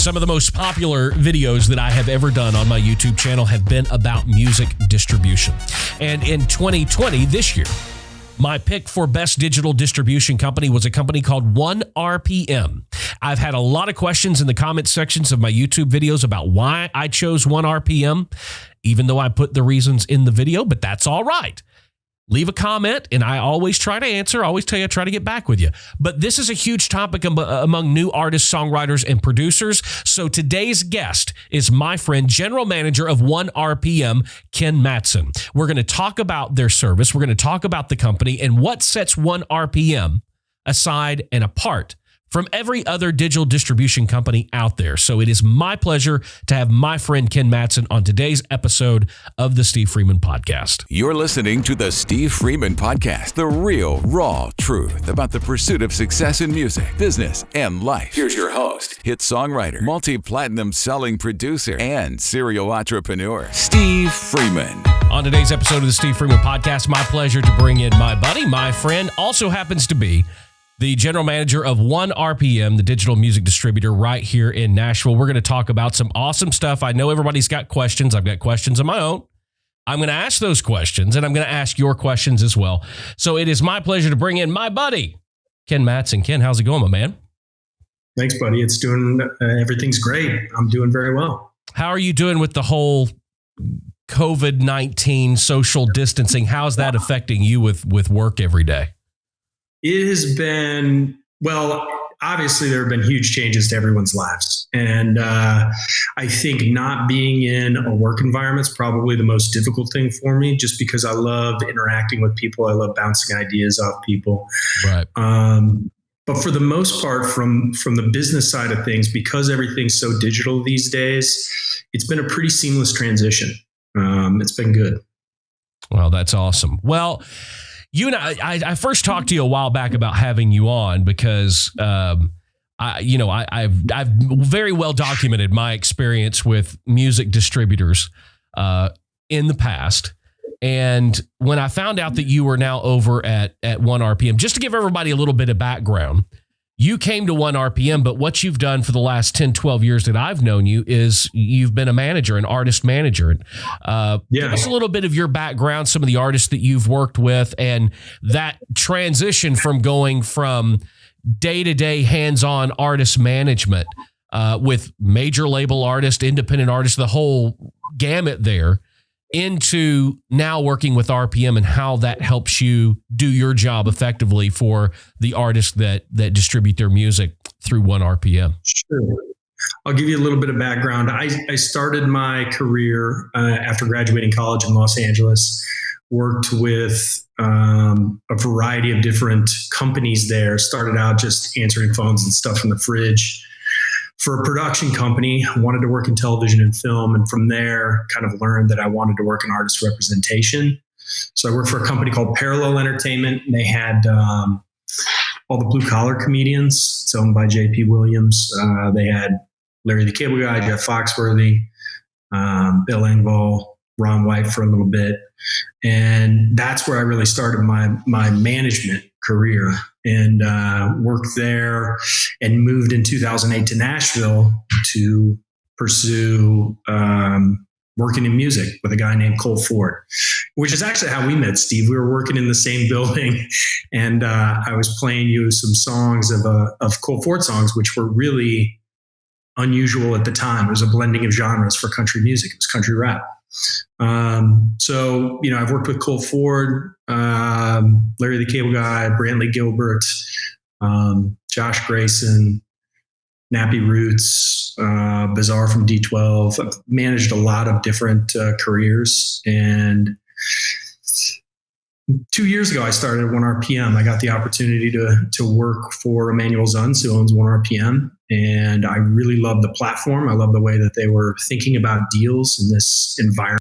Some of the most popular videos that I have ever done on my YouTube channel have been about music distribution. And in 2020, this year, my pick for best digital distribution company was a company called ONErpm. I've had a lot of questions in the comment sections of my YouTube videos about why I chose ONErpm, even though I put the reasons in the video, but that's all right. Leave a comment, and I always try to answer. I always tell you I try to get back with you. But this is a huge topic among new artists, songwriters, and producers. So today's guest is my friend, General Manager of ONErpm, Ken Matson. We're going to talk about their service. We're going to talk about the company and what sets ONErpm aside and apart from every other digital distribution company out there. So it is my pleasure to have my friend Ken Matson on today's episode of the Steve Freeman Podcast. You're listening to the Steve Freeman Podcast, the real, raw truth about the pursuit of success in music, business, and life. Here's your host, hit songwriter, multi-platinum selling producer, and serial entrepreneur, Steve Freeman. On today's episode of the Steve Freeman Podcast, my pleasure to bring in my buddy, my friend, also happens to be the general manager of ONErpm, the digital music distributor right here in Nashville. We're going to talk about some awesome stuff. I know everybody's got questions. I've got questions of my own. I'm going to ask those questions, and I'm going to ask your questions as well. So it is my pleasure to bring in my buddy, Ken Matson. Ken, how's it going, my man? Thanks, buddy. It's doing, everything's great. I'm doing very well. How are you doing with the whole COVID-19 social distancing? How's that affecting you with work every day? It has been, well, obviously there have been huge changes to everyone's lives. And I think not being in a work environment is probably the most difficult thing for me, just because I love interacting with people. I love bouncing ideas off people. Right. But for the most part, from the business side of things, because everything's so digital these days, it's been a pretty seamless transition. It's been good. Well, that's awesome. Well, you and I first talked to you a while back about having you on because, I've very well documented my experience with music distributors in the past. And when I found out that you were now over at ONErpm, just to give everybody a little bit of background, you came to ONErpm, but what you've done for the last 10, 12 years that I've known you is you've been a manager, an artist manager. Give us a little bit of your background, some of the artists that you've worked with, and that transition from going from day-to-day hands-on artist management with major label artists, independent artists, the whole gamut there, into now working with RPM and how that helps you do your job effectively for the artists that distribute their music through ONErpm. Sure. I'll give you a little bit of background. I started my career after graduating college in Los Angeles, worked with a variety of different companies there, started out just answering phones and stuff from the fridge. For a production company, I wanted to work in television and film. And from there, kind of learned that I wanted to work in artist representation. So I worked for a company called Parallel Entertainment. And they had all the blue collar comedians. It's owned by J.P. Williams. They had Larry the Cable Guy, Jeff Foxworthy, Bill Engvall, Ron White for a little bit. And that's where I really started my management career, and worked there and moved in 2008 to Nashville to pursue working in music with a guy named Cole Ford, which is actually how we met, Steve. We were working in the same building, and I was playing you some songs of Cole Ford songs, which were really unusual at the time. It was a blending of genres for country music. It was country rap. So, I've worked with Cole Ford, Larry the Cable Guy, Brantley Gilbert, Josh Grayson, Nappy Roots, Bizarre from D12. I've managed a lot of different careers. And 2 years ago, I started at ONErpm. I got the opportunity to work for Emmanuel Zunz, who owns ONErpm. And I really love the platform. I love the way that they were thinking about deals in this environment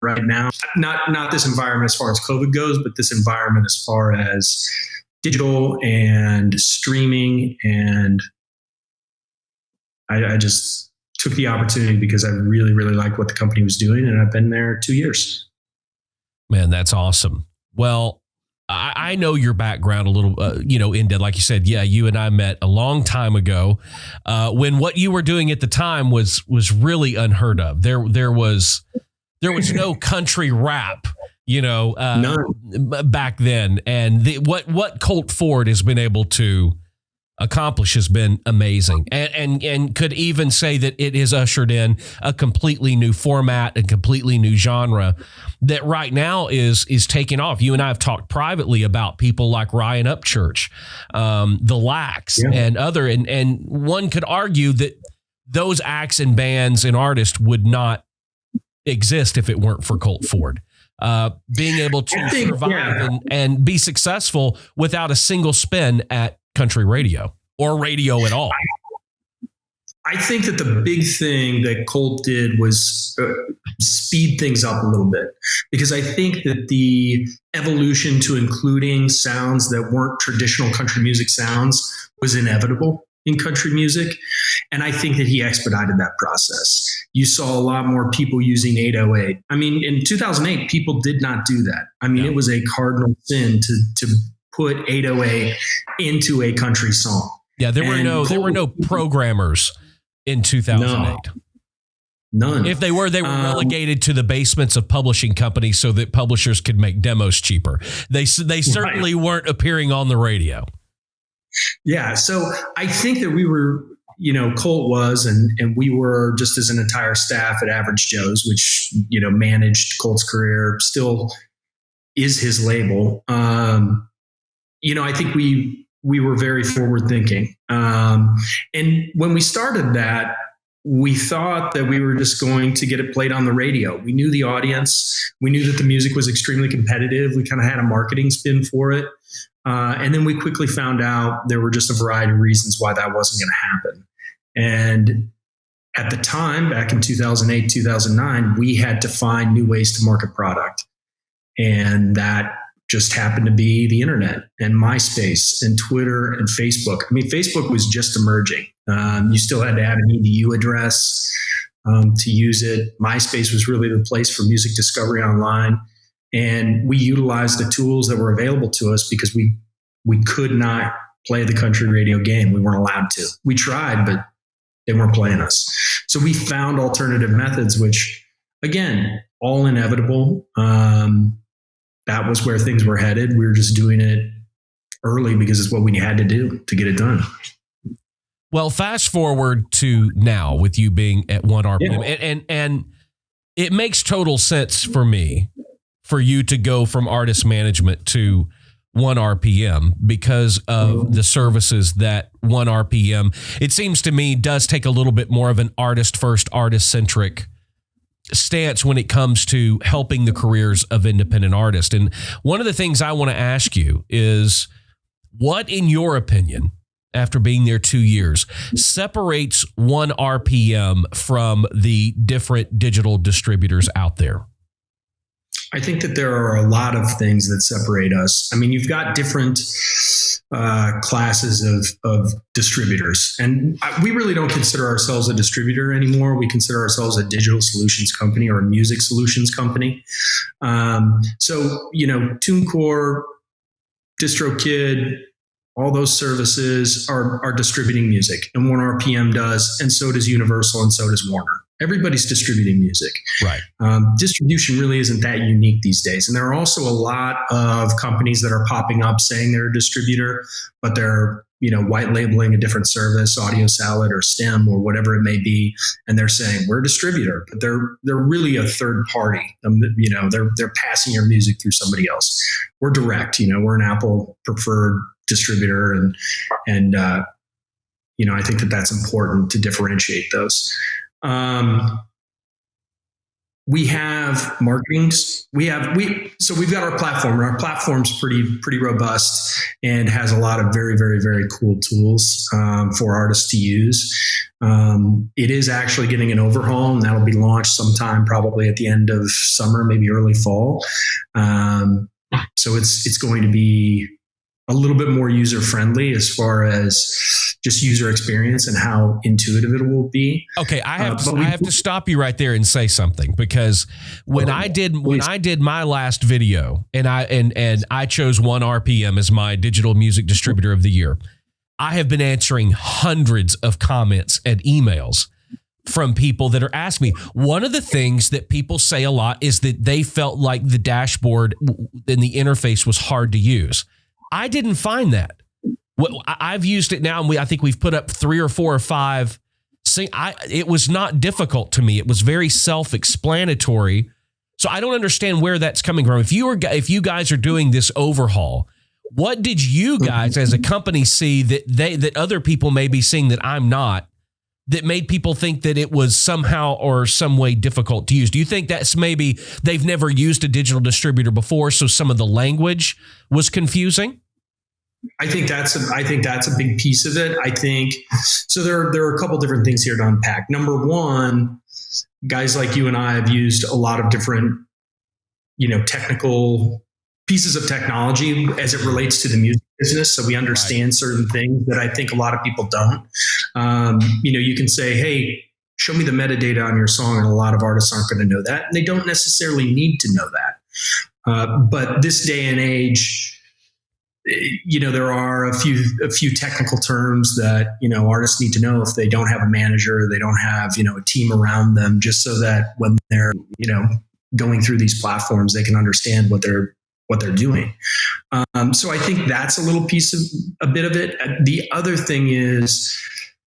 right now. Not this environment as far as COVID goes, but this environment as far as digital and streaming. And I just took the opportunity because I really, really liked what the company was doing. And I've been there 2 years. Man, that's awesome. Well, I know your background a little, Inded, like you said, yeah, you and I met a long time ago when what you were doing at the time was really unheard of. There was no country rap, back then. And what Colt Ford has been able to accomplish has been amazing, and could even say that it has ushered in a completely new format, a completely new genre that right now is taking off. You and I have talked privately about people like Ryan Upchurch, the Lax, and other, and one could argue that those acts and bands and artists would not exist if it weren't for Colt Ford. Being able to survive and be successful without a single spin at country radio or radio at all. I think that the big thing that Colt did was speed things up a little bit, because I think that the evolution to including sounds that weren't traditional country music sounds was inevitable in country music. And I think that he expedited that process. You saw a lot more people using 808. I mean, in 2008, people did not do that. I mean, It was a cardinal sin to put 808 into a country song. Yeah, there were no programmers in 2008. None. If they were relegated to the basements of publishing companies so that publishers could make demos cheaper. They certainly weren't appearing on the radio. Yeah, so I think that we were, Colt was, and we were just as an entire staff at Average Joe's, which, managed Colt's career, still is his label. I think we were very forward thinking. And when we started that, we thought that we were just going to get it played on the radio. We knew the audience. We knew that the music was extremely competitive. We kind of had a marketing spin for it. And then we quickly found out there were just a variety of reasons why that wasn't going to happen. And at the time, back in 2008, 2009, we had to find new ways to market product. And that just happened to be the internet and MySpace and Twitter and Facebook. I mean, Facebook was just emerging. You still had to have an EDU address to use it. MySpace was really the place for music discovery online. And we utilized the tools that were available to us because we could not play the country radio game. We weren't allowed to. We tried, but they weren't playing us. So we found alternative methods, which, again, all inevitable. That was where things were headed. We were just doing it early because it's what we had to do to get it done. Well, fast forward to now with you being at ONErpm, and it makes total sense for me for you to go from artist management to ONErpm because of the services that ONErpm, it seems to me, does take a little bit more of an artist first, artist centric stance when it comes to helping the careers of independent artists. And one of the things I want to ask you is, what, in your opinion, after being there 2 years, separates ONErpm from the different digital distributors out there? I think that there are a lot of things that separate us. I mean, you've got different classes of distributors, and we really don't consider ourselves a distributor anymore. We consider ourselves a digital solutions company or a music solutions company. So, TuneCore, DistroKid, all those services are distributing music, and ONErpm does, and so does Universal, and so does Warner. Everybody's distributing music. Right. Distribution really isn't that unique these days. And there are also a lot of companies that are popping up saying they're a distributor, but they're, white labeling a different service, Audio Salad or Stem or whatever it may be. And they're saying we're a distributor, but they're really a third party. They're passing your music through somebody else. We're direct, we're an Apple preferred distributor. And I think that that's important to differentiate those. We have marketing. We've got our platform. Our platform's pretty robust and has a lot of very, very, very cool tools for artists to use. It is actually getting an overhaul, and that'll be launched sometime probably at the end of summer, maybe early fall. So it's going to be a little bit more user friendly as far as just user experience and how intuitive it will be. Okay, I have to stop you right there and say something, because when I did my last video and I chose ONErpm as my digital music distributor of the year, I have been answering hundreds of comments and emails from people that are asking me. One of the things that people say a lot is that they felt like the dashboard and the interface was hard to use. I didn't find that. I've used it now, and I think we've put up 3 or 4 or 5. It was not difficult to me. It was very self-explanatory. So I don't understand where that's coming from. If you guys are doing this overhaul, what did you guys as a company see that other people may be seeing that I'm not, that made people think that it was somehow or some way difficult to use? Do you think that's maybe they've never used a digital distributor before, so some of the language was confusing? I think that's a big piece of it. I think so. There are a couple different things here to unpack. Number one, guys like you and I have used a lot of different, technical pieces of technology as it relates to the music business. So we understand certain things that I think a lot of people don't. You can say, hey, show me the metadata on your song. And a lot of artists aren't going to know that. And they don't necessarily need to know that. But this day and age, there are a few technical terms that, artists need to know if they don't have a manager, they don't have, a team around them, just so that when they're, going through these platforms, they can understand what they're doing. So I think that's a bit of it. The other thing is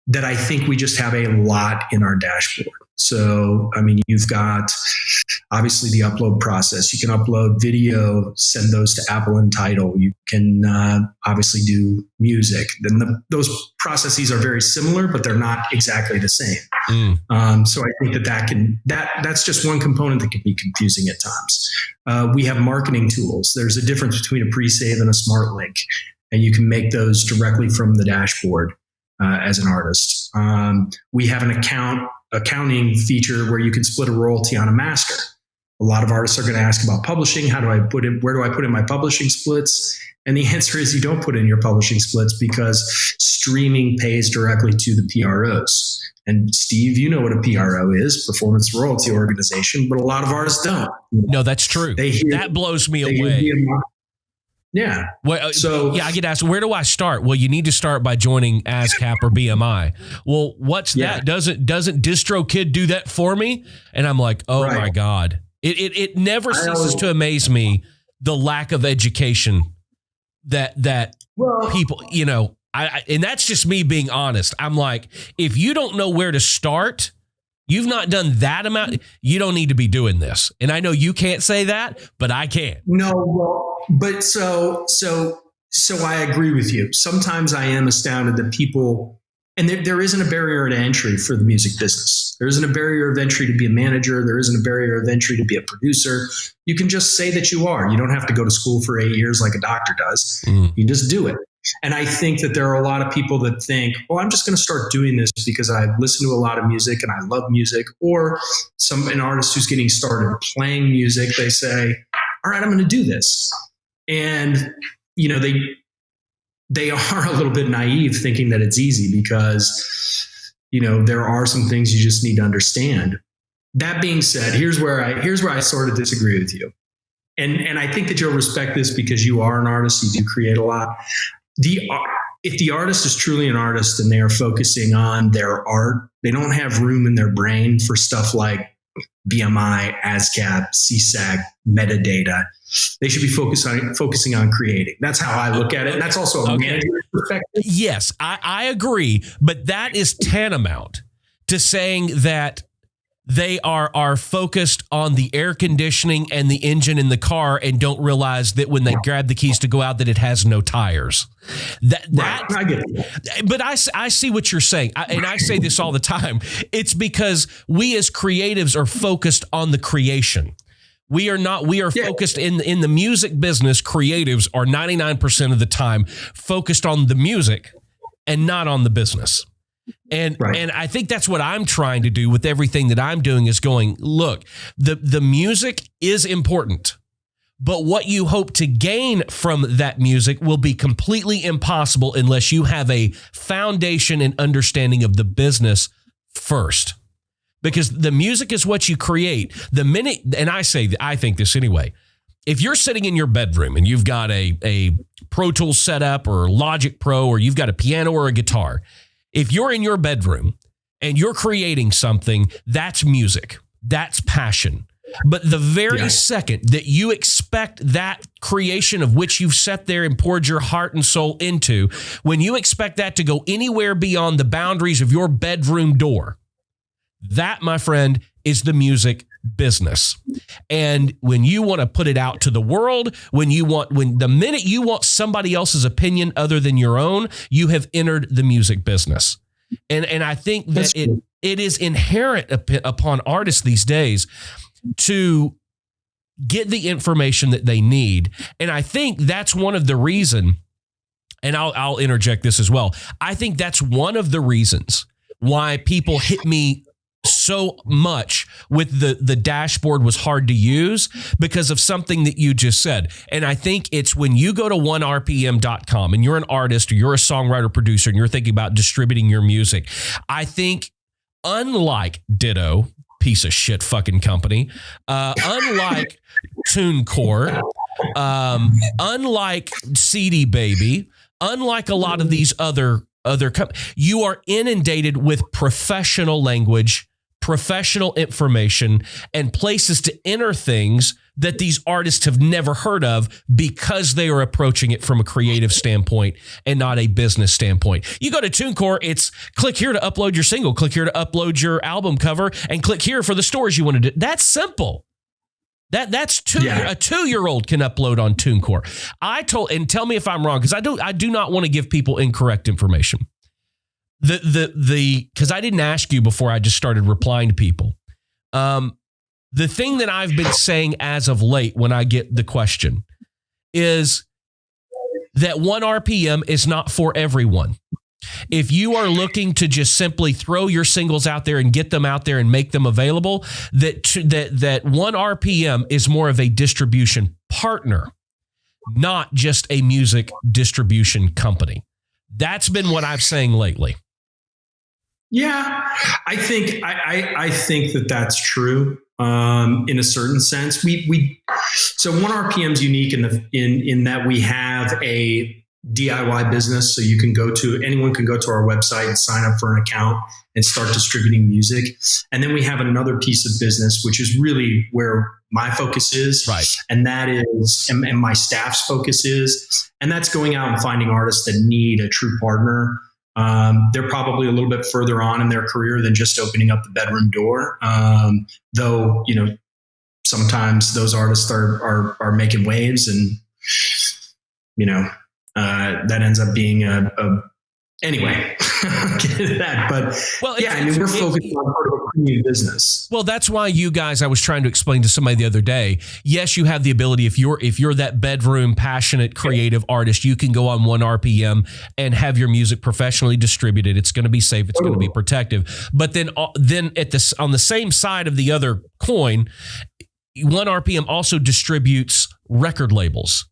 that I think we just have a lot in our dashboard. So, you've got obviously the upload process. You can upload video, send those to Apple Untitled. You can obviously do music. Then those processes are very similar, but they're not exactly the same. So I think that's just one component that can be confusing at times. We have marketing tools. There's a difference between a pre-save and a smart link, and you can make those directly from the dashboard as an artist. We have an accounting feature where you can split a royalty on a master. A lot of artists are going to ask about publishing. Where do I put in my publishing splits? And the answer is you don't put in your publishing splits, because streaming pays directly to the PROs. And Steve, you know what a PRO is, Performance Royalty Organization, but a lot of artists don't. No, that's true. That blows me away. Yeah. Well, I get asked, where do I start? Well, you need to start by joining ASCAP or BMI. Well, what's that? Doesn't DistroKid do that for me? And I'm like, oh my God. It never ceases to amaze me, the lack of education that people, and that's just me being honest. I'm like, if you don't know where to start, you've not done that amount, you don't need to be doing this. And I know you can't say that, but I can. No, well, but so I agree with you. Sometimes I am astounded that people, and there isn't a barrier to entry for the music business. There isn't a barrier of entry to be a manager. There isn't a barrier of entry to be a producer. You can just say that you are. You don't have to go to school for 8 years like a doctor does. You just do it. And I think that there are a lot of people that think, well, I'm just going to start doing this because I listen to a lot of music and I love music. Or an artist who's getting started playing music, they say, all right, I'm going to do this. And, they are a little bit naive thinking that it's easy, because, there are some things you just need to understand. That being said, here's where I sort of disagree with you. And I think that you'll respect this because you are an artist, you do create a lot. If the artist is truly an artist and they are focusing on their art, they don't have room in their brain for stuff like BMI, ASCAP, CSAC, metadata. They should be focusing on creating. That's how I look at it. And that's also a manager's perspective. Yes, I agree. But that is tantamount to saying that they are focused on the air conditioning and the engine in the car and don't realize that when they grab the keys to go out that it has no tires. I get it. But I see what you're saying. And I say this all the time. It's because we as creatives are focused on the creation. We are focused in the music business. Creatives are 99% of the time focused on the music and not on the business. And I think that's what I'm trying to do with everything that I'm doing, is going, look, the music is important, But what you hope to gain from that music will be completely impossible unless you have a foundation and understanding of the business first. Because the music is what you create. The minute, and I think this anyway, if you're sitting in your bedroom and you've got a Pro Tools setup or Logic Pro, or you've got a piano or a guitar, if you're in your bedroom and you're creating something, that's music. That's passion. But the very second that you expect that creation of which you've sat there and poured your heart and soul into, when you expect that to go anywhere beyond the boundaries of your bedroom door, that, my friend, is the music business. And when you want to put it out to the world, when the minute you want somebody else's opinion other than your own, you have entered the music business. And I think that it is inherent upon artists these days to get the information that they need. And I think that's one of the reason, and I'll interject this as well. I think that's one of the reasons why people hit me so much with the dashboard was hard to use, because of something that you just said. And I think it's when you go to ONErpm.com and you're an artist or you're a songwriter producer and you're thinking about distributing your music, I think unlike Ditto, piece of shit fucking company, unlike TuneCore, unlike CD Baby, unlike a lot of these other you are inundated with professional language, professional information, and places to enter things that these artists have never heard of because they are approaching it from a creative standpoint and not a business standpoint. You go to TuneCore, it's click here to upload your single, click here to upload your album cover, and click here for the stores you want to do. That's simple. That's a 2-year-old can upload on TuneCore. And tell me if I'm wrong, because I do not want to give people incorrect information. Because I didn't ask you before I just started replying to people. The thing that I've been saying as of late when I get the question is that ONErpm is not for everyone. If you are looking to just simply throw your singles out there and get them out there and make them available, that ONErpm is more of a distribution partner, not just a music distribution company. That's been what I'm saying lately. Yeah, I think that that's true in a certain sense. So ONErpm is unique in that we have a DIY business. So anyone can go to our website and sign up for an account and start distributing music. And then we have another piece of business, which is really where my focus is. Right. And that is, and my staff's focus is, and that's going out and finding artists that need a true partner. They're probably a little bit further on in their career than just opening up the bedroom door. Though, sometimes those artists are making waves, and, that ends up being anyway, get into that. But we're focused on part of a premium business. Well, that's why you guys, I was trying to explain to somebody the other day, yes, you have the ability, if you're that bedroom passionate creative artist, you can go on ONErpm and have your music professionally distributed. It's going to be safe. It's going to be protective. But then on the same side of the other coin, ONErpm also distributes record labels.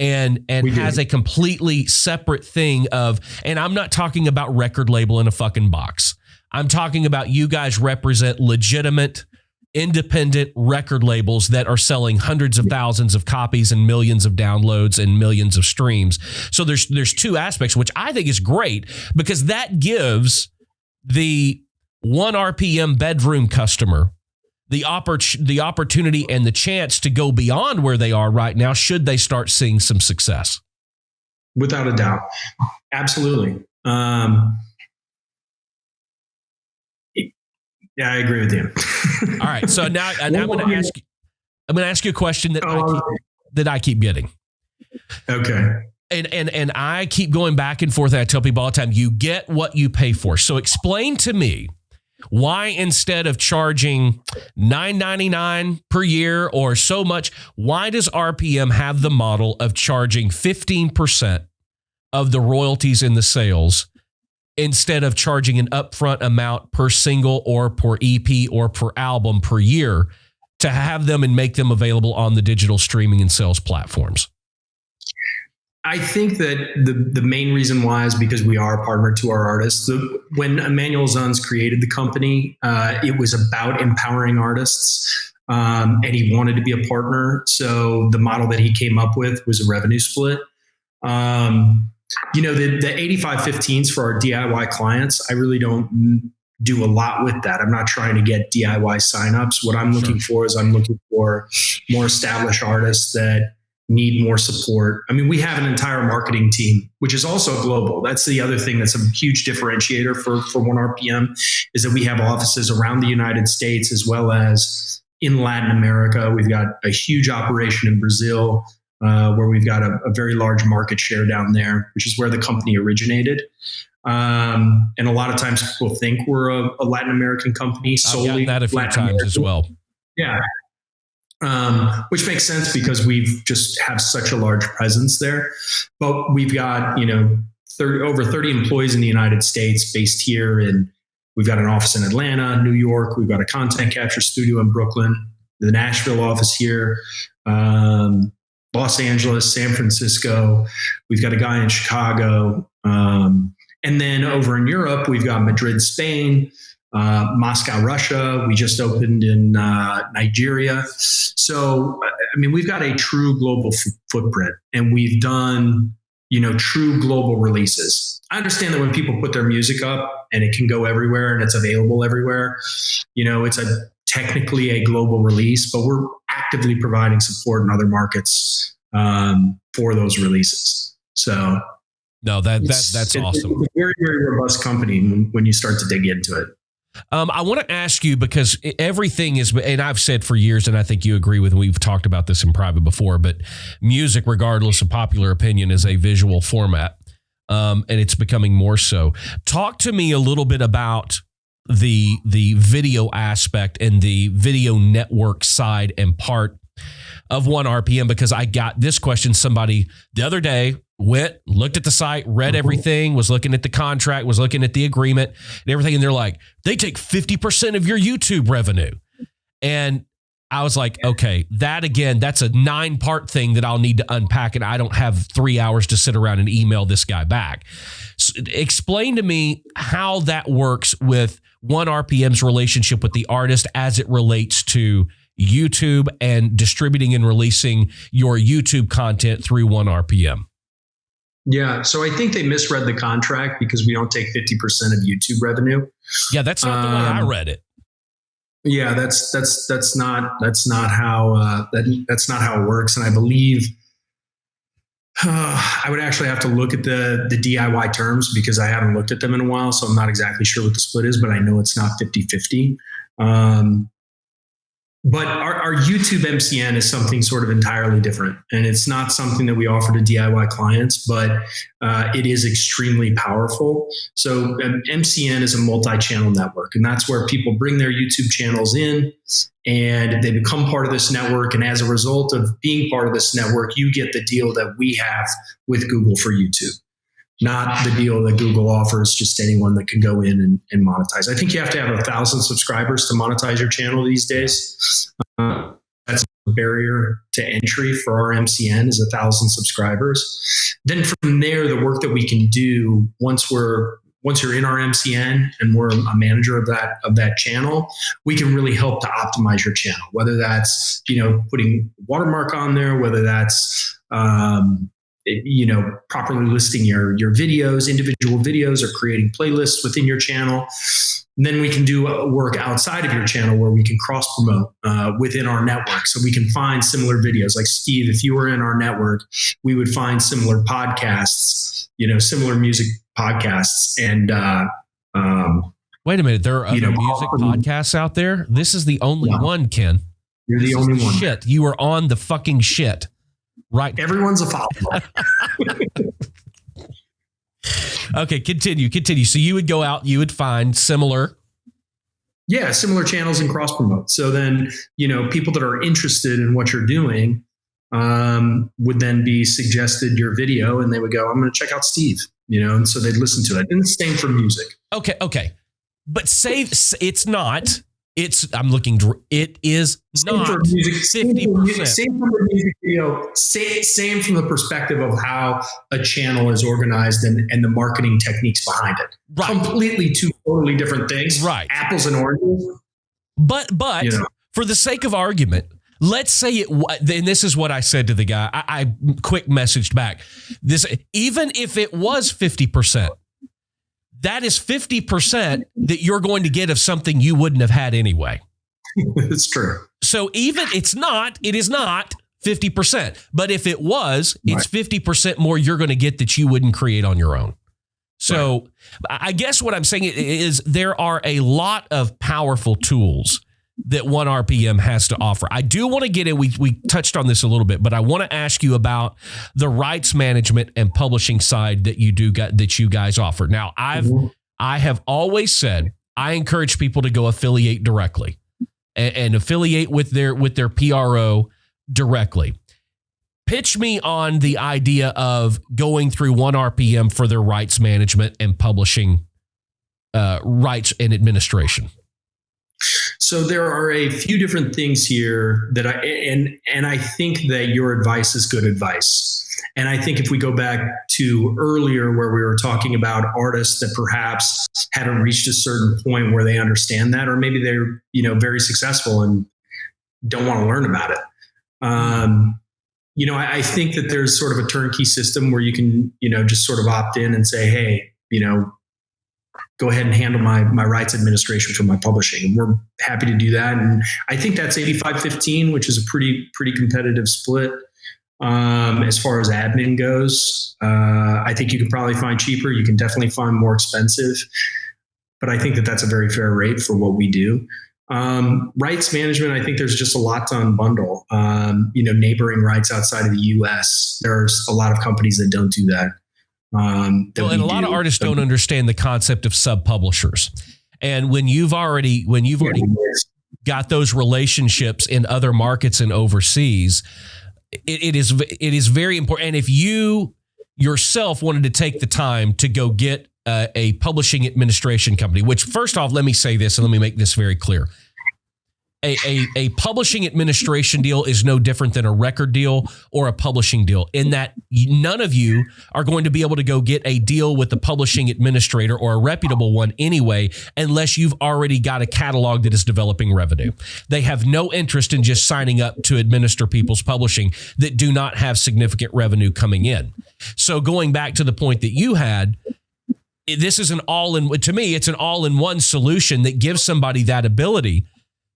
And has a completely separate thing and I'm not talking about record label in a fucking box. I'm talking about you guys represent legitimate, independent record labels that are selling hundreds of thousands of copies and millions of downloads and millions of streams. So there's two aspects, which I think is great, because that gives the ONErpm bedroom customer the opportunity and the chance to go beyond where they are right now, should they start seeing some success. Without a doubt. Absolutely. Yeah, I agree with you. All right. So now I'm going to ask you a question that I keep getting. Okay. And I keep going back and forth. And I tell people all the time, you get what you pay for. So explain to me, why instead of charging $9.99 per year or so much, why does RPM have the model of charging 15% of the royalties in the sales instead of charging an upfront amount per single or per EP or per album per year? to have them and make them available on the digital streaming and sales platforms? I think that the main reason why is because we are a partner to our artists. When Emmanuel Zunz created the company, it was about empowering artists, and he wanted to be a partner. So the model that he came up with was a revenue split. The 8515s for our DIY clients, I really don't do a lot with that. I'm not trying to get DIY signups. What I'm looking for is I'm looking for more established artists that need more support. I mean, we have an entire marketing team, which is also global. That's the other thing that's a huge differentiator for ONErpm, is that we have offices around the United States as well as in Latin America. We've got a huge operation in Brazil, where we've got a very large market share down there, which is where the company originated. And a lot of times people think we're a Latin American company solely. I've gotten that a few times as well. Yeah. Which makes sense because we've just have such a large presence there. But we've got, over 30 employees in the United States based here, and we've got an office in Atlanta, New York. We've got a content capture studio in Brooklyn, the Nashville office here, Los Angeles, San Francisco. We've got a guy in Chicago. And then over in Europe, we've got Madrid, Spain, Moscow, Russia. We just opened in Nigeria. So, I mean, we've got a true global footprint, and we've done, true global releases. I understand that when people put their music up and it can go everywhere and it's available everywhere, it's technically a global release, but we're actively providing support in other markets for those releases. So, no, that's awesome. It's a very, very robust company when you start to dig into it. I want to ask you, because everything is, and I've said for years, and I think you agree with, we've talked about this in private before, but music, regardless of popular opinion, is a visual format, and it's becoming more so. Talk to me a little bit about the video aspect and the video network side and part of ONErpm, because I got this question. Somebody the other day looked at the site, read everything, was looking at the contract, was looking at the agreement and everything. And they're like, they take 50% of your YouTube revenue. And I was like, okay, that's a 9-part thing that I'll need to unpack. And I don't have 3 hours to sit around and email this guy back. So explain to me how that works with ONErpm's relationship with the artist as it relates to YouTube and distributing and releasing your YouTube content through ONErpm. Yeah, so I think they misread the contract because we don't take 50% of YouTube revenue. Yeah, that's not the way I read it. Yeah, that's not how it works. And I believe I would actually have to look at the DIY terms because I haven't looked at them in a while, so I'm not exactly sure what the split is, but I know it's not 50-50. But our YouTube MCN is something sort of entirely different. And it's not something that we offer to DIY clients, but it is extremely powerful. So MCN is a multi-channel network, and that's where people bring their YouTube channels in and they become part of this network. And as a result of being part of this network, you get the deal that we have with Google for YouTube. Not the deal that Google offers just anyone that can go in and monetize. I think you have to have 1,000 subscribers to monetize your channel these days. That's a barrier to entry for our MCN is 1,000 subscribers. Then from there, the work that we can do once you're in our MCN and we're a manager of that channel, we can really help to optimize your channel. Whether that's putting watermark on there, whether that's properly listing your videos, individual videos, or creating playlists within your channel. And then we can do work outside of your channel where we can cross promote within our network. So we can find similar videos. Like Steve, if you were in our network, we would find similar podcasts, similar music podcasts. And wait a minute, there are other music podcasts out there? This is the only one, Ken. You're the only one. Shit, you are on the fucking shit. Right. Everyone's a follower. Okay, continue. So you would go out, you would find similar channels and cross promote. So then, people that are interested in what you're doing would then be suggested your video and they would go, I'm going to check out Steve, and so they'd listen to it. And the same for music. Okay. But say it's not. It is not 50%. Same for music video. Same from the perspective of how a channel is organized and the marketing techniques behind it. Right. Completely two totally different things. Right. Apples and oranges. But for the sake of argument, let's say and this is what I said to the guy. I quick messaged back. Even if it was 50%, that is 50% that you're going to get of something you wouldn't have had anyway. It's true. So it is not 50%. But if it was, it's 50% more you're going to get that you wouldn't create on your own. So I guess what I'm saying is there are a lot of powerful tools that ONErpm has to offer. I do want to get in. We touched on this a little bit, but I want to ask you about the rights management and publishing side that you guys offer. Now, I have always said I encourage people to go affiliate directly and affiliate with their PRO directly. Pitch me on the idea of going through ONErpm for their rights management and publishing rights and administration. So there are a few different things here that I think that your advice is good advice. And I think if we go back to earlier where we were talking about artists that perhaps haven't reached a certain point where they understand that, or maybe they're, very successful and don't want to learn about it. I think that there's sort of a turnkey system where you can, just sort of opt in and say, hey, go ahead and handle my rights administration for my publishing. And we're happy to do that. And I think that's 85-15, which is a pretty competitive split. As far as admin goes, I think you can probably find cheaper. You can definitely find more expensive, but I think that that's a very fair rate for what we do. Rights management, I think there's just a lot to unbundle. Neighboring rights outside of the US, there's a lot of companies that don't do that. And a lot of artists don't understand the concept of sub-publishers. And when you've already got those relationships in other markets and overseas, it is very important. And if you yourself wanted to take the time to go get a publishing administration company, which first off, let me say this and let me make this very clear. A publishing administration deal is no different than a record deal or a publishing deal in that none of you are going to be able to go get a deal with the publishing administrator or a reputable one anyway, unless you've already got a catalog that is developing revenue. They have no interest in just signing up to administer people's publishing that do not have significant revenue coming in. So going back to the point that you had, this is to me, it's an all-in-one solution that gives somebody that ability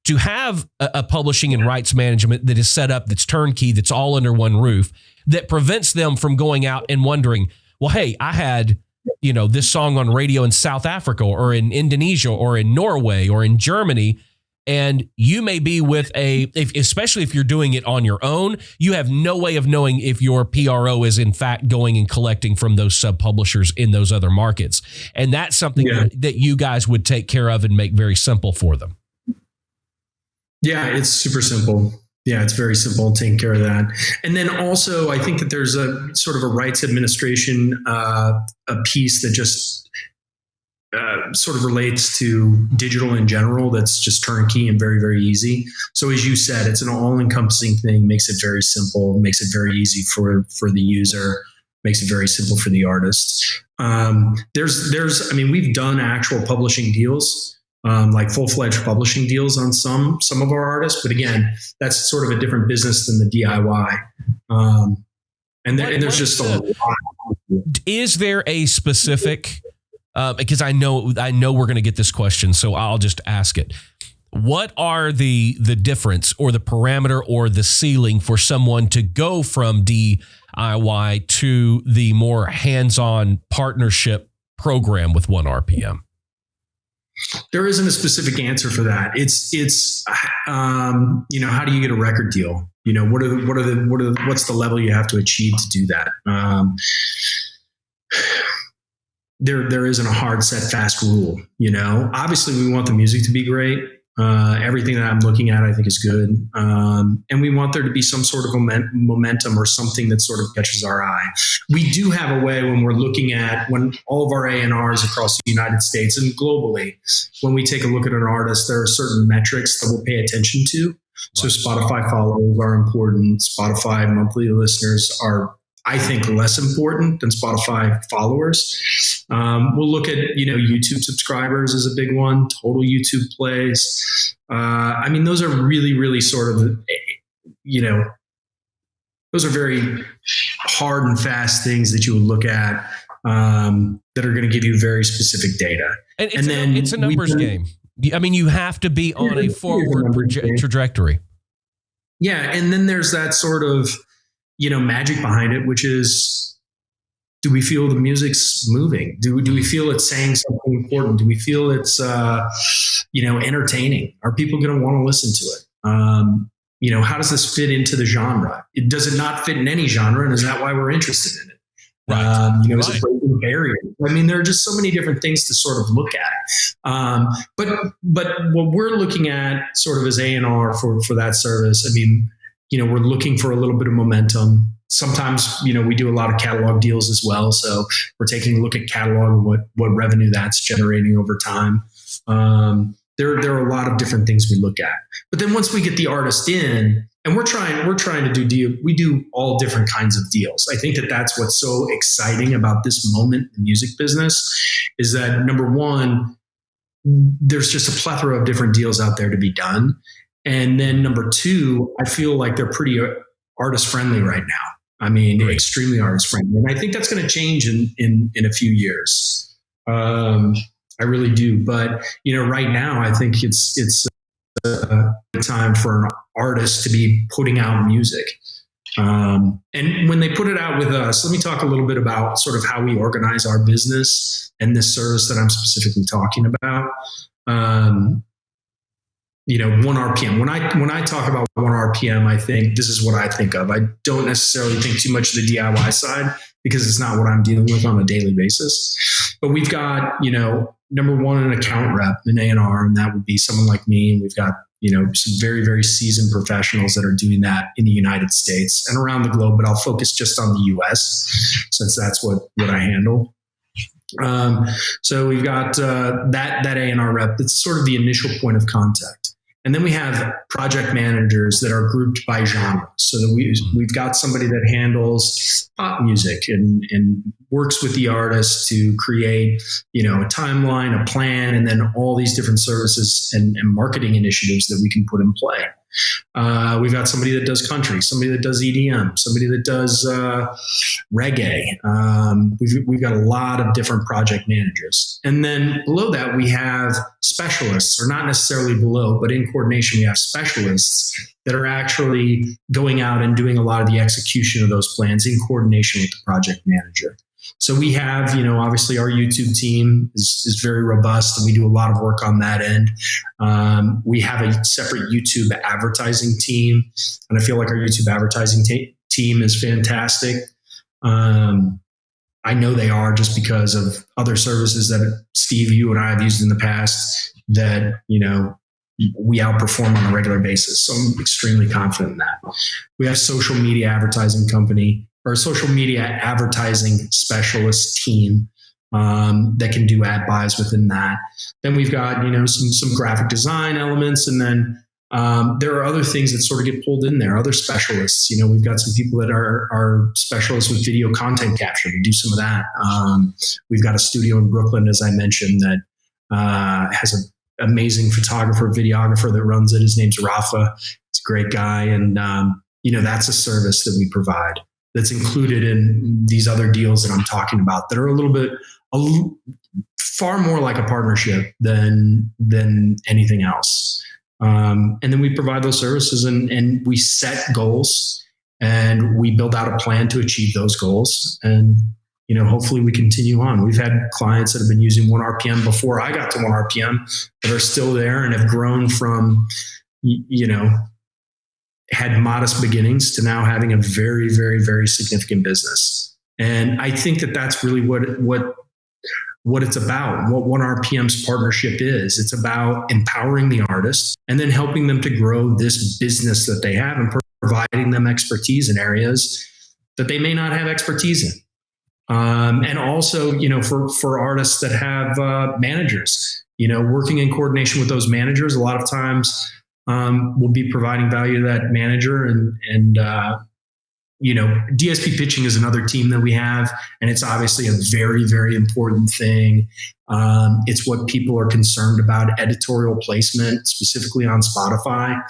to have a publishing and rights management that is set up, that's turnkey, that's all under one roof, that prevents them from going out and wondering, well, hey, I had, this song on radio in South Africa or in Indonesia or in Norway or in Germany. And you may be with especially if you're doing it on your own, you have no way of knowing if your PRO is in fact going and collecting from those sub-publishers in those other markets. And that's something that you guys would take care of and make very simple for them. Yeah, it's super simple. Yeah, it's very simple taking care of that. And then also, I think that there's a sort of a rights administration a piece that just sort of relates to digital in general. That's just turnkey and very, very easy. So as you said, it's an all-encompassing thing, makes it very simple, makes it very easy for the user, makes it very simple for the artist. We've done actual publishing deals. Like full-fledged publishing deals on some of our artists. But again, that's sort of a different business than the DIY. And there's just a lot. Is there a specific, because I know we're going to get this question, so I'll just ask it. What are the difference or the parameter or the ceiling for someone to go from DIY to the more hands-on partnership program with ONErpm? There isn't a specific answer for that. It's how do you get a record deal? What's the level you have to achieve to do that? There isn't a hard, set, fast rule. Obviously we want the music to be great. Everything that I'm looking at, I think, is good. And we want there to be some sort of momentum or something that sort of catches our eye. We do have a way when we're looking at when all of our A&Rs across the United States and globally, when we take a look at an artist, there are certain metrics that we'll pay attention to. So Spotify followers are important. Spotify monthly listeners are, I think, less important than Spotify followers. We'll look at, YouTube subscribers is a big one, total YouTube plays. Those are really, really sort of, those are very hard and fast things that you would look at that are going to give you very specific data. And then it's a numbers game. You have to be on a forward trajectory. Yeah. And then there's that sort of, magic behind it, which is, do we feel the music's moving? Do we feel it's saying something important? Do we feel it's, entertaining? Are people going to want to listen to it? How does this fit into the genre? Does it not fit in any genre? And is that why we're interested in it? Right. Is it breaking barriers? There are just so many different things to sort of look at. But what we're looking at sort of as A&R for that service, we're looking for a little bit of momentum. Sometimes, we do a lot of catalog deals as well. So we're taking a look at catalog and what revenue that's generating over time. There are a lot of different things we look at. But then once we get the artist in, and we're trying to we do all different kinds of deals. I think that's what's so exciting about this moment in the music business is that, number one, there's just a plethora of different deals out there to be done. And then number two, I feel like they're pretty artist friendly right now. Right. Extremely artist friendly. And I think that's going to change in a few years. I really do. But, right now, I think it's a time for an artist to be putting out music. And when they put it out with us, let me talk a little bit about sort of how we organize our business and this service that I'm specifically talking about. ONErpm. When I talk about ONErpm, I think this is what I think of. I don't necessarily think too much of the DIY side because it's not what I'm dealing with on a daily basis. But we've got, number one, an account rep, an A&R, and that would be someone like me. And we've got, some very, very seasoned professionals that are doing that in the United States and around the globe. But I'll focus just on the US since that's what I handle. So we've got that A&R rep. That's sort of the initial point of contact. And then we have project managers that are grouped by genre. So that we've got somebody that handles pop music and works with the artist to create, a timeline, a plan, and then all these different services and marketing initiatives that we can put in play. We've got somebody that does country, somebody that does EDM, somebody that does reggae. We've got a lot of different project managers. And then below that, we have specialists, or not necessarily below, but in coordination, we have specialists that are actually going out and doing a lot of the execution of those plans in coordination with the project manager. So we have, obviously our YouTube team is very robust and we do a lot of work on that end. We have a separate YouTube advertising team, and I feel like our YouTube advertising team is fantastic. I know they are just because of other services that Steve, you and I have used in the past that, we outperform on a regular basis. So I'm extremely confident in that. We have social media advertising company, or a social media advertising specialist team that can do ad buys within that. Then we've got, some graphic design elements. And then there are other things that sort of get pulled in there, other specialists. We've got some people that are specialists with video content capture. We do some of that. We've got a studio in Brooklyn, as I mentioned, that has an amazing photographer, videographer that runs it. His name's Rafa. He's a great guy. And, that's a service that we provide that's included in these other deals that I'm talking about that are far more like a partnership than anything else. And then we provide those services and we set goals and we build out a plan to achieve those goals. And, hopefully we continue on. We've had clients that have been using ONErpm before I got to ONErpm that are still there and have grown from, had modest beginnings to now having a very, very, very significant business. And I think that that's really what what it's about, what ONErpm's partnership is. It's about empowering the artist and then helping them to grow this business that they have and providing them expertise in areas that they may not have expertise in. And also, for artists that have managers, working in coordination with those managers, a lot of times we'll be providing value to that manager. And DSP pitching is another team that we have, and it's obviously a very, very important thing. It's what people are concerned about, editorial placement, specifically on Spotify.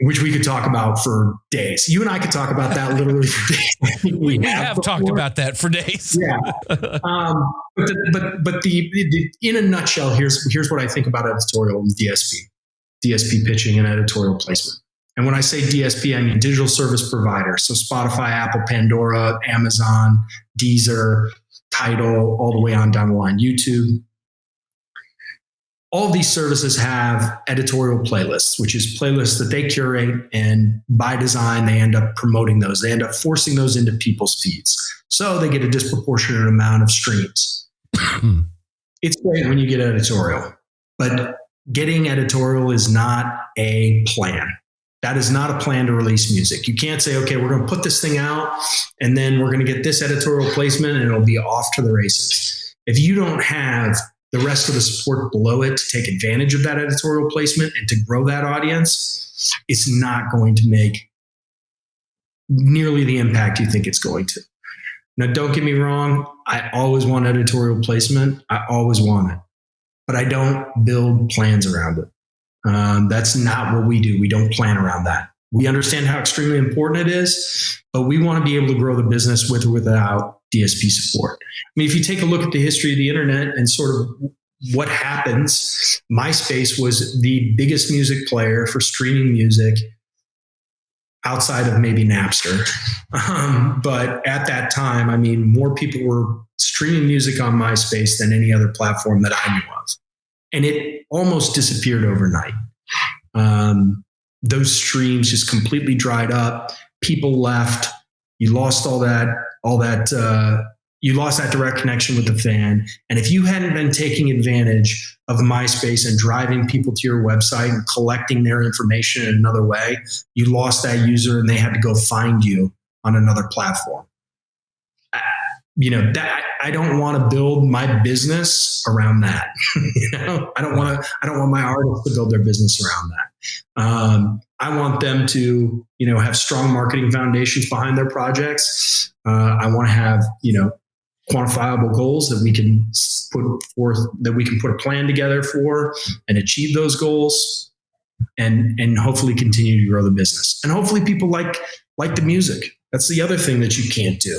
Which we could talk about for days. You and I could talk about that literally for days. we have talked about that for days. Yeah. But the in a nutshell, here's what I think about editorial and DSP pitching and editorial placement. And when I say DSP, I mean digital service provider. So Spotify, Apple, Pandora, Amazon, Deezer, Tidal, all the way on down the line, YouTube. All of these services have editorial playlists, which is playlists that they curate, and by design, they end up promoting those. They end up forcing those into people's feeds. So they get a disproportionate amount of streams. It's great when you get editorial, but getting editorial is not a plan. That is not a plan to release music. You can't say, okay, we're going to put this thing out and then we're going to get this editorial placement and it'll be off to the races. If you don't have the rest of the support below it to take advantage of that editorial placement and to grow that audience, it's not going to make nearly the impact you think it's going to. Now, don't get me wrong. I always want editorial placement. I always want it, but I don't build plans around it. That's not what we do. We don't plan around that. We understand how extremely important it is, but we want to be able to grow the business with or without DSP support. I mean, if you take a look at the history of the internet and sort of what happens, MySpace was the biggest music player for streaming music outside of maybe Napster. But at that time, I mean, more people were streaming music on MySpace than any other platform that I knew of. And it almost disappeared overnight. Those streams just completely dried up. People left. You lost you lost that direct connection with the fan. And if you hadn't been taking advantage of MySpace and driving people to your website and collecting their information in another way, you lost that user and they had to go find you on another platform. I don't want to build my business around that. I don't want my artists to build their business around that. I want them to, have strong marketing foundations behind their projects. I want to have, quantifiable goals that we can put forth, that we can put a plan together for and achieve those goals and hopefully continue to grow the business. And hopefully people like the music. That's the other thing that you can't do.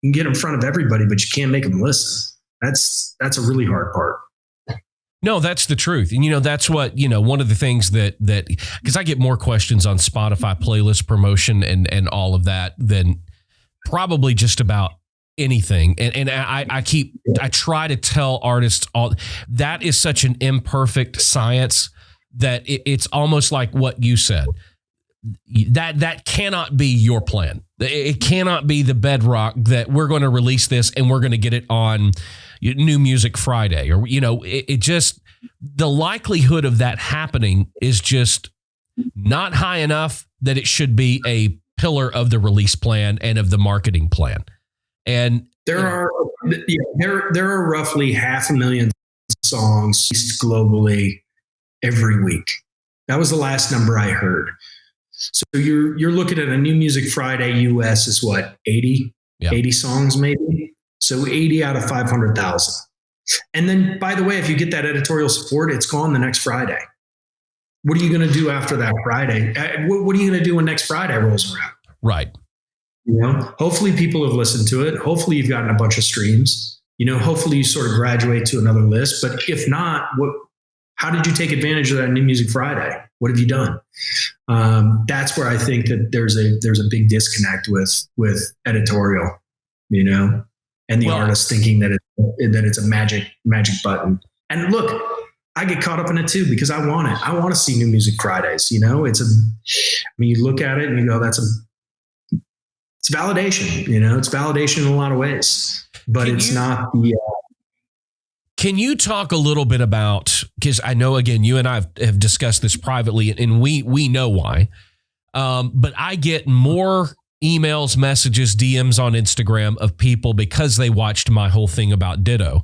You can get in front of everybody, but you can't make them listen. That's a really hard part. No, that's the truth. And, that's what, one of the things that because I get more questions on Spotify playlist promotion and all of that than probably just about anything. And I try to tell artists that is such an imperfect science that it's almost like what you said. That cannot be your plan. It cannot be the bedrock that we're going to release this and we're going to get it on New Music Friday, or it just, the likelihood of that happening is just not high enough that it should be a pillar of the release plan and of the marketing plan. And there are roughly 500,000 songs globally every week. That was the last number I heard. So you're looking at a New Music Friday US is what, 80 songs maybe? So 80 out of 500,000. And then, by the way, if you get that editorial support, it's gone the next Friday. What are you going to do after that Friday? What are you going to do when next Friday rolls around? Right. Hopefully people have listened to it. Hopefully you've gotten a bunch of streams. Hopefully you sort of graduate to another list. But if not, how did you take advantage of that New Music Friday? What have you done? That's where I think that there's a big disconnect with editorial, and the artist thinking that it's a magic button. And look, I get caught up in it too because I want it. I want to see New Music Fridays. You look at it and you go, it's validation. It's validation in a lot of ways, but it's not Can you talk a little bit about, because I know, again, you and I have discussed this privately, and we know why, but I get more emails, messages, DMs on Instagram of people because they watched my whole thing about Ditto,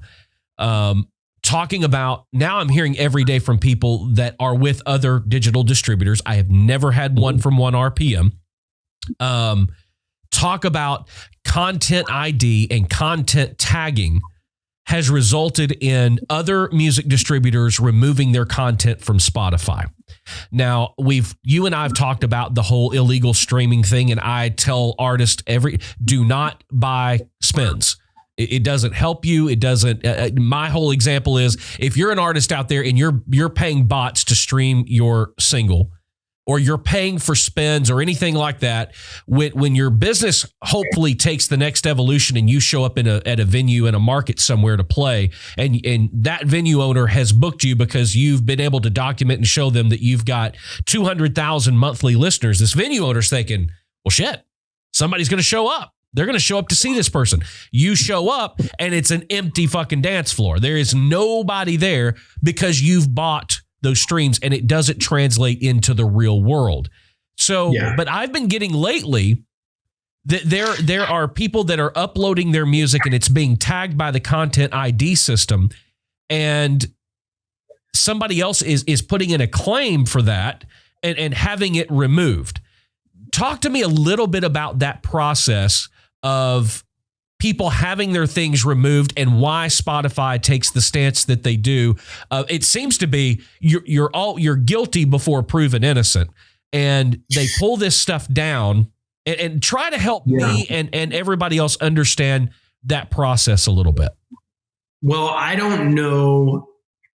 talking about, now I'm hearing every day from people that are with other digital distributors. I have never had one from ONErpm. Talk about content ID and content tagging has resulted in other music distributors removing their content from Spotify. Now, you and I have talked about the whole illegal streaming thing, and I tell artists do not buy spins. It doesn't help you. It doesn't. My whole example is, if you're an artist out there and you're paying bots to stream your single, or you're paying for spins or anything like that, when your business hopefully takes the next evolution and you show up at a venue in a market somewhere to play, and that venue owner has booked you because you've been able to document and show them that you've got 200,000 monthly listeners, this venue owner's thinking, well, shit, somebody's going to show up. They're going to show up to see this person. You show up and it's an empty fucking dance floor. There is nobody there because you've bought those streams, and it doesn't translate into the real world. So, But I've been getting lately that there are people that are uploading their music and it's being tagged by the content ID system, and somebody else is putting in a claim for that and having it removed. Talk to me a little bit about that process of people having their things removed and why Spotify takes the stance that they do. It seems to be you're guilty before proven innocent, and they pull this stuff down and try to help me and everybody else understand that process a little bit. Well, I don't know.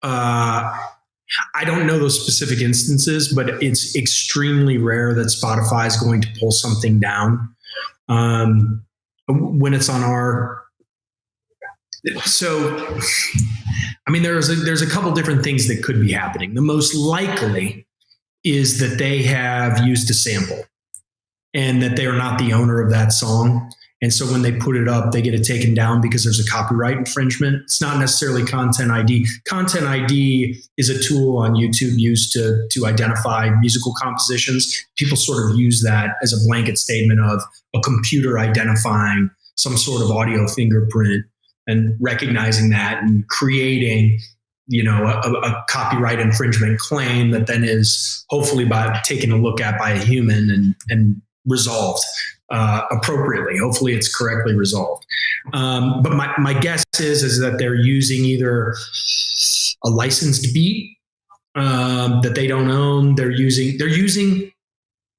I don't know those specific instances, but it's extremely rare that Spotify is going to pull something down. When it's on so, I mean, there's a couple different things that could be happening. The most likely is that they have used a sample and that they are not the owner of that song. And so when they put it up, they get it taken down because there's a copyright infringement. It's not necessarily content ID. Content ID is a tool on YouTube used to identify musical compositions. People sort of use that as a blanket statement of a computer identifying some sort of audio fingerprint and recognizing that and creating, a copyright infringement claim that then is hopefully taken a look at by a human and resolved appropriately. Hopefully it's correctly resolved. But my guess is that they're using either a licensed beat that they don't own. They're using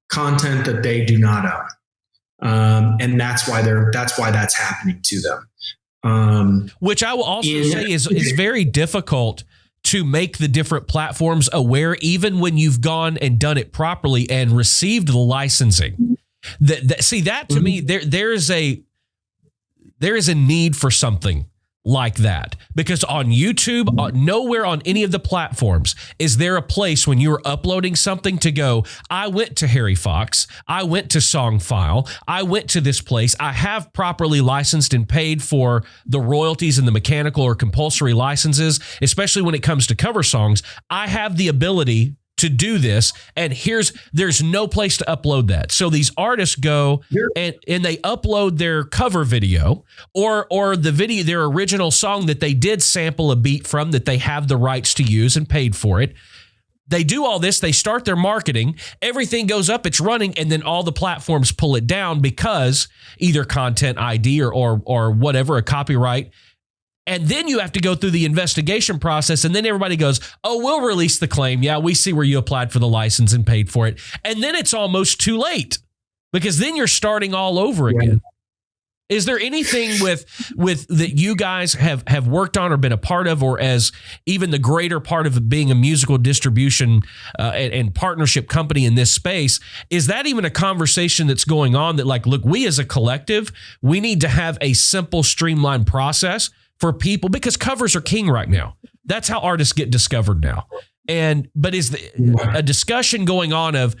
content that they do not own. And that's why that's happening to them. Which I will also say is very difficult to make the different platforms aware, even when you've gone and done it properly and received the licensing. That to me, there is a need for something like that, because on YouTube, nowhere on any of the platforms is there a place when you are uploading something to go, I went to Harry Fox, I went to Songfile, I went to this place, I have properly licensed and paid for the royalties and the mechanical or compulsory licenses, especially when it comes to cover songs. I have the ability to do this, and there's no place to upload that. So these artists go and they upload their cover video or the video, their original song that they did sample a beat from, that they have the rights to use and paid for it. They do all this, they start their marketing, everything goes up, it's running, and then all the platforms pull it down because either content ID or whatever, a copyright. And then you have to go through the investigation process, and then everybody goes, oh, we'll release the claim. Yeah, we see where you applied for the license and paid for it. And then it's almost too late, because then you're starting all over again. Is there anything with that you guys have worked on or been a part of, or as even the greater part of being a musical distribution and partnership company in this space? Is that even a conversation that's going on that, like, look, we as a collective, we need to have a simple, streamlined process for people, because covers are king right now. That's how artists get discovered now. But is a discussion going on of,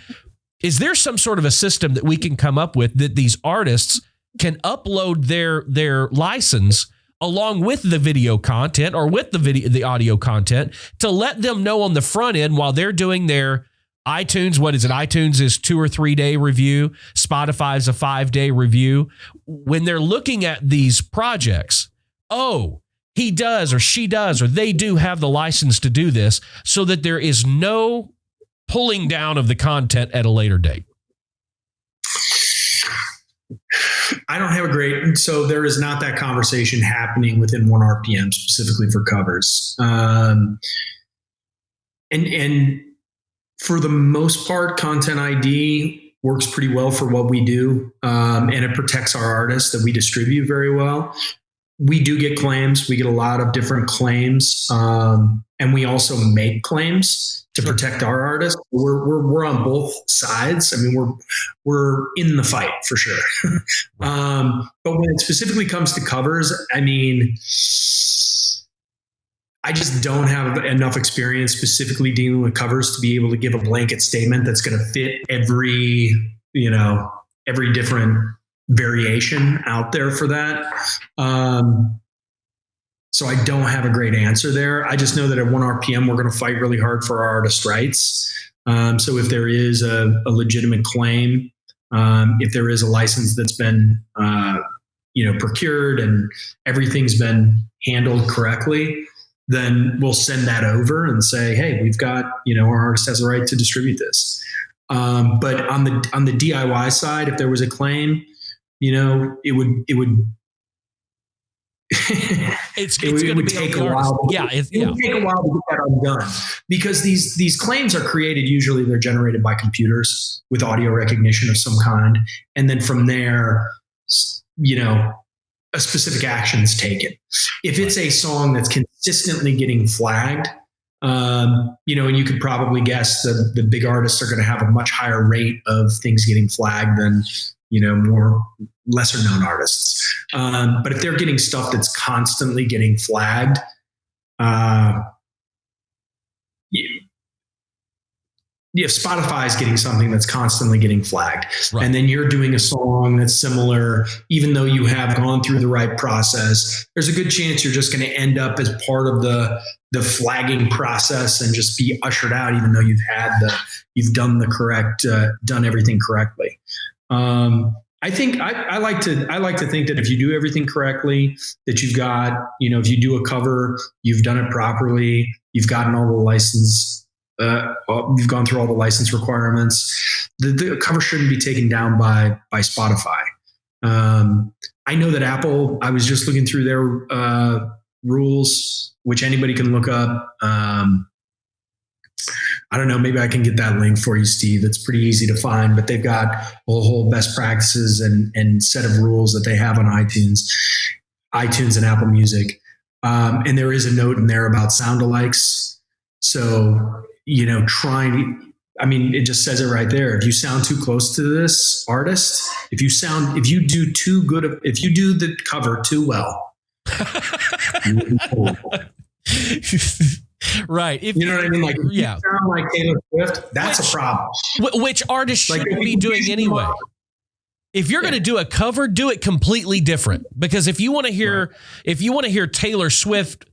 is there some sort of a system that we can come up with that these artists can upload their license along with the video content or with the audio content to let them know on the front end while they're doing their iTunes. What is it? iTunes is 2 or 3 day review. Spotify's a 5-day review. When they're looking at these projects, oh, he does or she does or they do have the license to do this, so that there is no pulling down of the content at a later date. I don't have so there is not that conversation happening within ONErpm specifically for covers. And for the most part, Content ID works pretty well for what we do. And it protects our artists that we distribute very well. We do get claims. We get a lot of different claims. And we also make claims to protect our artists. We're on both sides. I mean, we're in the fight for sure. But when it specifically comes to covers, I mean, I just don't have enough experience specifically dealing with covers to be able to give a blanket statement that's going to fit every different variation out there for that. So I don't have a great answer there. I just know that at ONErpm, we're going to fight really hard for our artist rights. So if there is a legitimate claim, if there is a license that's been, procured and everything's been handled correctly, then we'll send that over and say, hey, we've got, our artist has a right to distribute this. But on the DIY side, if there was a claim, it would it would take a while. It would take a while to get that undone, because these claims are created. Usually they're generated by computers with audio recognition of some kind. And then from there, a specific action is taken. If it's a song that's consistently getting flagged, and you could probably guess that the big artists are going to have a much higher rate of things getting flagged than, more lesser known artists. But if they're getting stuff that's constantly getting flagged, if Spotify is getting something that's constantly getting flagged, right, and then you're doing a song that's similar, even though you have gone through the right process, there's a good chance you're just going to end up as part of the flagging process and just be ushered out, even though you've done done everything correctly. I think I like to think that if you do everything correctly, that you've got, if you do a cover, you've done it properly, you've gotten all the license, you've gone through all the license requirements, the cover shouldn't be taken down by Spotify. I know that Apple, I was just looking through their rules, which anybody can look up. I don't know, maybe I can get that link for you, Steve. It's pretty easy to find, but they've got a whole best practices and set of rules that they have on iTunes and Apple Music. And there is a note in there about sound-alikes. So, it just says it right there. If you sound too close to this artist, if you do the cover too well, right. You know what I mean? Like, if you sound like Taylor Swift, that's a problem. Which artists shouldn't be doing anyway. If you're going to do a cover, do it completely different. Because if you want to hear, Taylor Swift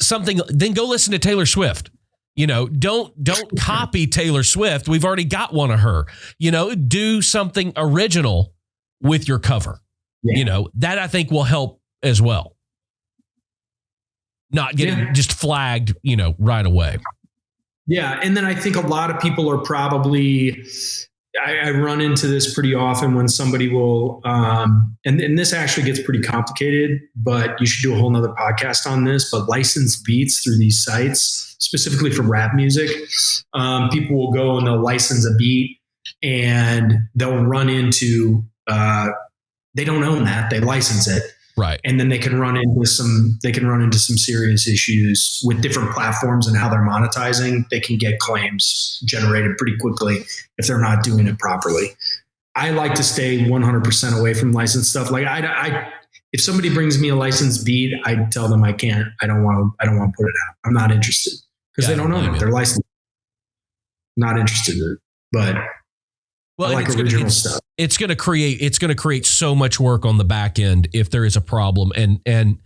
something, then go listen to Taylor Swift. Don't copy Taylor Swift. We've already got one of her. Do something original with your cover. Yeah. That I think will help as well. Not getting just flagged, right away. Yeah. And then I think a lot of people are probably, I run into this pretty often when somebody will, and this actually gets pretty complicated, but you should do a whole nother podcast on this, but licensed beats through these sites, specifically for rap music. People will go and they'll license a beat and they'll run into, they don't own that, they license it. Right. And then they can run into some serious issues with different platforms and how they're monetizing. They can get claims generated pretty quickly if they're not doing it properly. I like to stay 100% away from licensed stuff. Like if somebody brings me a licensed beat, I tell them I don't want to put it out. I'm not interested because they don't own it. They're licensed. Not interested in it, but I like original stuff. It's going to create so much work on the back end if there is a problem. And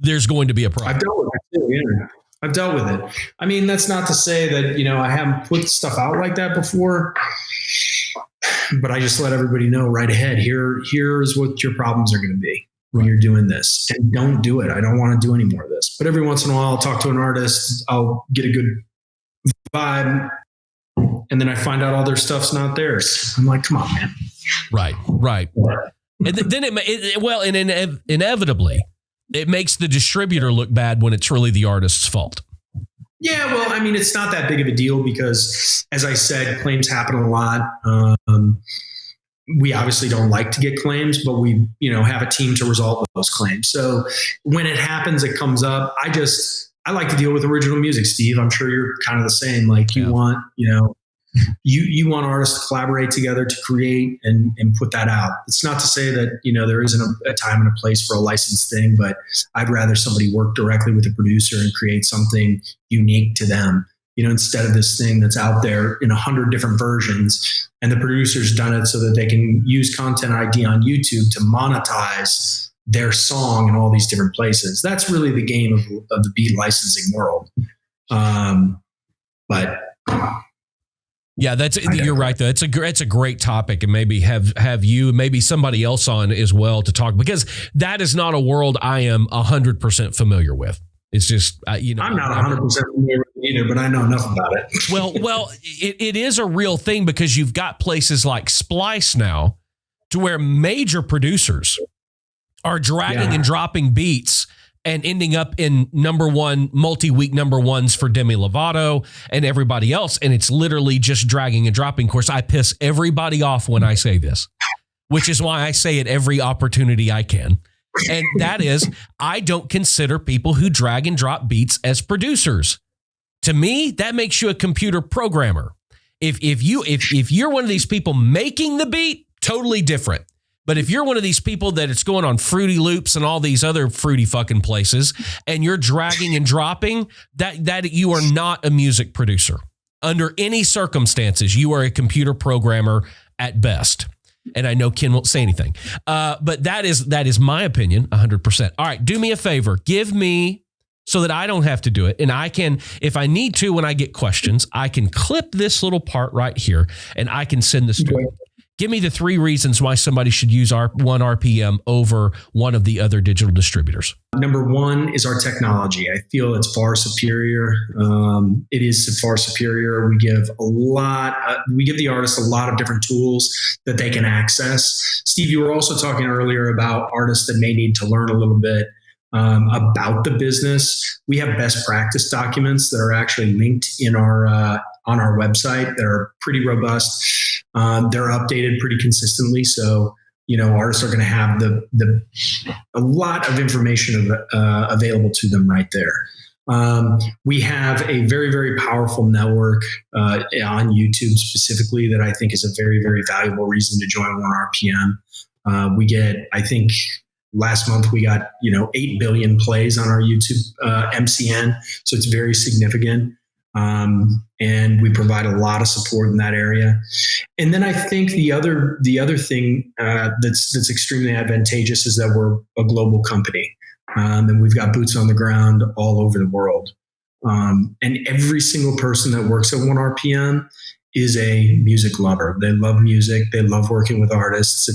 there's going to be a problem. I've dealt with it too. Yeah. I've dealt with it. I mean, that's not to say that, I haven't put stuff out like that before, but I just let everybody know right ahead. Here's what your problems are going to be when you're doing this, and don't do it. I don't want to do any more of this. But every once in a while, I'll talk to an artist. I'll get a good vibe, and then I find out all their stuff's not theirs. I'm like, come on, man. Right. And then inevitably, it makes the distributor look bad when it's really the artist's fault. Yeah, well, I mean, it's not that big of a deal because, as I said, claims happen a lot. We obviously don't like to get claims, but we, have a team to resolve those claims. So when it happens, it comes up. I like to deal with original music, Steve. I'm sure you're kind of the same. Like you want, you want artists to collaborate together to create and put that out. It's not to say that, there isn't a time and a place for a licensed thing, but I'd rather somebody work directly with a producer and create something unique to them, instead of this thing that's out there in 100 different versions and the producer's done it so that they can use Content ID on YouTube to monetize their song in all these different places. That's really the game of the beat licensing world. But yeah, you're right though. It's a great topic, and maybe have you, maybe somebody else on as well to talk, because that is not a world I am 100% familiar with. It's just, I'm not 100% familiar with it either, but I know enough about it. Well, it is a real thing because you've got places like Splice now to where major producers are dragging and dropping beats and ending up in multi-week number ones for Demi Lovato and everybody else. And it's literally just dragging and dropping. Of course, I piss everybody off when I say this, which is why I say it every opportunity I can. And that is, I don't consider people who drag and drop beats as producers. To me, that makes you a computer programmer. If you're one of these people making the beat, totally different. But if you're one of these people that it's going on Fruity Loops and all these other fruity fucking places, and you're dragging and dropping, that you are not a music producer. Under any circumstances, you are a computer programmer at best. And I know Ken won't say anything. But that is my opinion, 100%. All right, do me a favor. Give me, so that I don't have to do it, and I can, if I need to, when I get questions, I can clip this little part right here, and I can send this to you. Give me the 3 reasons why somebody should use our ONErpm over one of the other digital distributors. Number 1 is our technology. I feel it's far superior. It is far superior. We give the artists a lot of different tools that they can access. Steve, you were also talking earlier about artists that may need to learn a little bit about the business. We have best practice documents that are actually linked in our on our website that are pretty robust. They're updated pretty consistently, so artists are going to have a lot of information available to them right there. We have a very, very powerful network on YouTube specifically that I think is a very, very valuable reason to join ONErpm. We get, I think, last month we got 8 billion plays on our YouTube MCN, so it's very significant. And we provide a lot of support in that area. And then I think the other thing that's extremely advantageous is that we're a global company, and we've got boots on the ground all over the world. And every single person that works at ONErpm is a music lover. They love music. They love working with artists.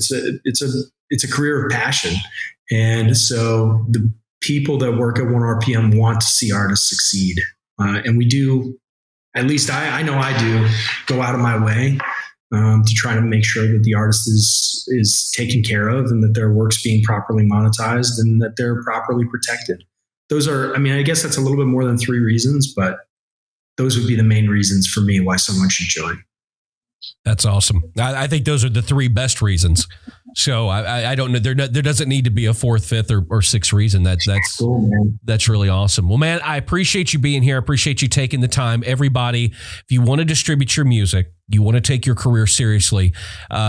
It's a career of passion. And so the people that work at ONErpm want to see artists succeed. And we do, at least I know I do, go out of my way to try to make sure that the artist is taken care of and that their work's being properly monetized and that they're properly protected. Those are, I guess that's a little bit more than 3 reasons, but those would be the main reasons for me why someone should join. That's awesome. I think those are the 3 best reasons. So I don't know. There doesn't need to be a 4th, 5th, or 6th reason. That's cool, man. That's really awesome. Well, man, I appreciate you being here. I appreciate you taking the time. Everybody, if you want to distribute your music, you want to take your career seriously,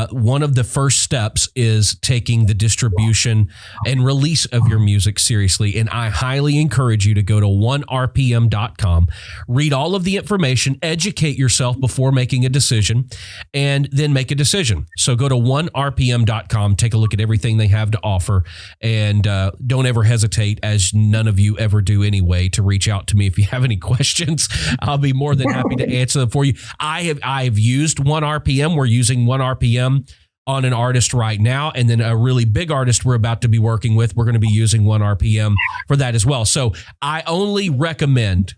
one of the first steps is taking the distribution and release of your music seriously. And I highly encourage you to go to ONErpm.com, read all of the information, educate yourself before making a decision, and then make a decision. So go to ONErpm.com, take a look at everything they have to offer, and don't ever hesitate, as none of you ever do anyway, to reach out to me if you have any questions. I'll be more than happy to answer them for you. I've used ONErpm. We're using ONErpm on an artist right now, and then a really big artist we're about to be working with, we're going to be using ONErpm for that as well. So I only recommend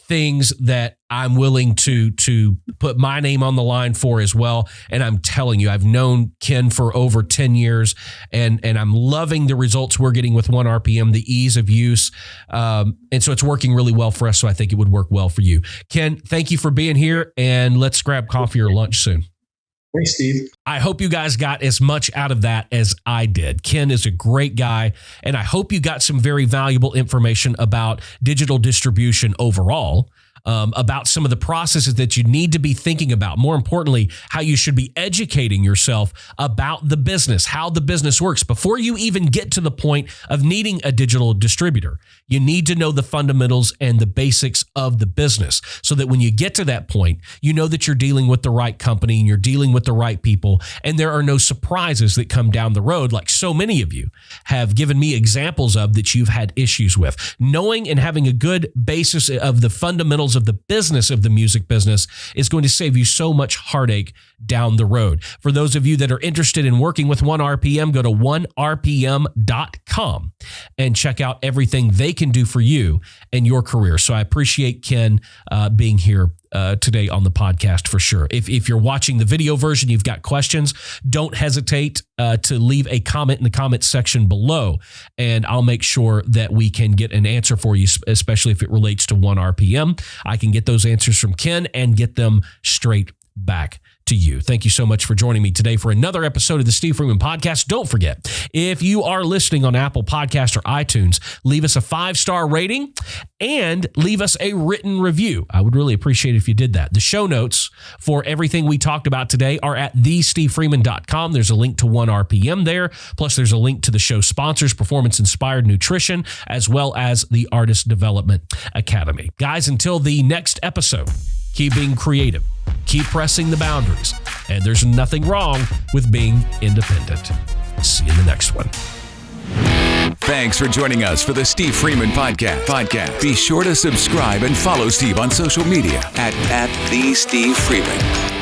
things that I'm willing to put my name on the line for as well. And I'm telling you, I've known Ken for over 10 years, and I'm loving the results we're getting with ONErpm, the ease of use. And so it's working really well for us. So I think it would work well for you. Ken, thank you for being here, and let's grab coffee or lunch soon. Thanks, Steve. I hope you guys got as much out of that as I did. Ken is a great guy, and I hope you got some very valuable information about digital distribution overall, about some of the processes that you need to be thinking about. More importantly, how you should be educating yourself about the business, how the business works. Before you even get to the point of needing a digital distributor, you need to know the fundamentals and the basics of the business, so that when you get to that point, you know that you're dealing with the right company and you're dealing with the right people, and there are no surprises that come down the road, like so many of you have given me examples of that you've had issues with. Knowing and having a good basis of the fundamentals of the business of the music business is going to save you so much heartache down the road. For those of you that are interested in working with ONErpm, go to ONErpm.com and check out everything they can do for you and your career. So I appreciate Ken being here today on the podcast for sure. If you're watching the video version, you've got questions, don't hesitate to leave a comment in the comment section below, and I'll make sure that we can get an answer for you, especially if it relates to ONErpm. I can get those answers from Ken and get them straight back to you. Thank you so much for joining me today for another episode of the Steve Freeman Podcast. Don't forget, if you are listening on Apple Podcasts or iTunes, leave us a 5-star rating and leave us a written review. I would really appreciate it if you did that. The show notes for everything we talked about today are at thestevefreeman.com. There's a link to ONErpm there. Plus, there's a link to the show sponsors, Performance Inspired Nutrition, as well as the Artist Development Academy. Guys, until the next episode, keep being creative, keep pressing the boundaries, and there's nothing wrong with being independent. See you in the next one. Thanks for joining us for the Steve Freeman Podcast. Be sure to subscribe and follow Steve on social media at the Steve Freeman.